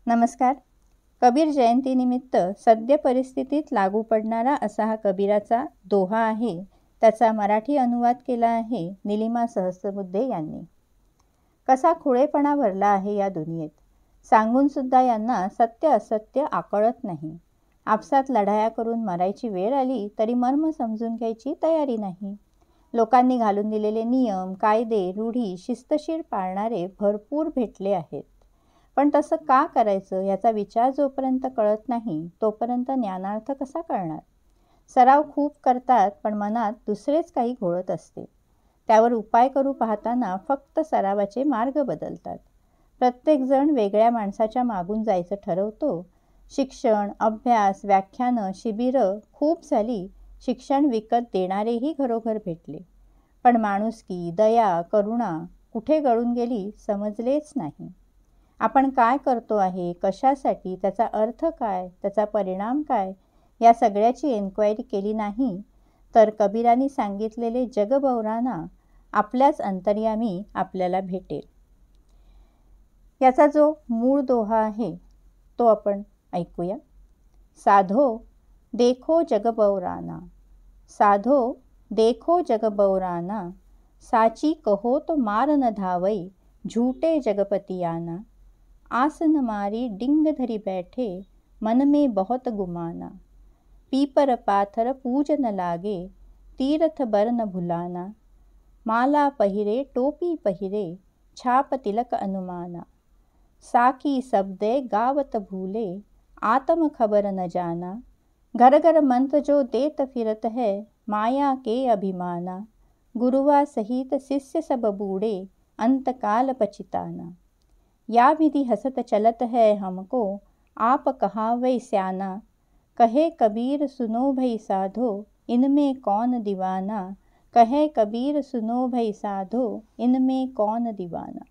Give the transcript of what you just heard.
नमस्कार. कबीर जयंतीनिमित्त सद्य परिस्थितीत लागू पडणारा असा हा कबीराचा दोहा आहे. त्याचा मराठी अनुवाद केला आहे निलिमा सहस्त्रबुद्धे यांनी. कसा खुळेपणा भरला आहे या दुनियेत. सांगून सुद्धा यांना सत्य असत्य आकळत नाही. आपसात लढाया करून मरायची वेळ आली तरी मर्म समजून घ्यायची तयारी नाही. लोकांनी घालून दिलेले नियम, कायदे, रूढी शिस्तशीर पाळणारे भरपूर भेटले आहेत. पण तसं का करायचं याचा विचार जोपर्यंत कळत नाही तोपर्यंत ज्ञानार्थ कसा कळणार. सराव खूप करतात पण मनात दुसरेच काही घोळत असते. त्यावर उपाय करू पाहताना फक्त सरावाचे मार्ग बदलतात. प्रत्येकजण वेगळ्या माणसाच्या मागून जायचं ठरवतो. शिक्षण, अभ्यास, व्याख्यानं, शिबिरं खूप झाली. शिक्षण विकत देणारेही घरोघर भेटले. पण माणुसकी, दया, करुणा कुठे गळून गेली समजलेच नाही. आपण काय करतो आहे, कशासाठी, त्याचा अर्थ काय, त्याचा परिणाम काय या सगळ्याची एन्क्वायरी केली नाही तर कबीरांनी सांगितलेले जगबौराना आपल्याच अंतर्यामी आपल्याला भेटेल. याचा जो मूळ दोहा आहे तो आपण ऐकूया. साधो देखो जगबौराना, साधो देखो जगबौराना, साची कहो तो मार न धावई, झूठे जगपतियाना, आसन मारी डिंग धरी बैठे, मन में बहुत गुमाना, पीपर पाथर पूज न लागे, तीर्थ बर न भुलाना, माला पहिरे टोपी पहिरे, छाप तिलक अनुमाना, साकी शब्दे गावत भूले, आत्म खबर न जाना, घर घर मंत्र जो देत फिरत है, माया के अभिमाना, गुरुआ सहित शिष्य सब बूढ़े, अंतकाल पछिताना, या विधि हसत चलत है हमको, आप कहावै स्याना, कहे कबीर सुनो भई साधो, इनमें कौन दीवाना, कहे कबीर सुनो भई साधो, इनमें कौन दीवाना.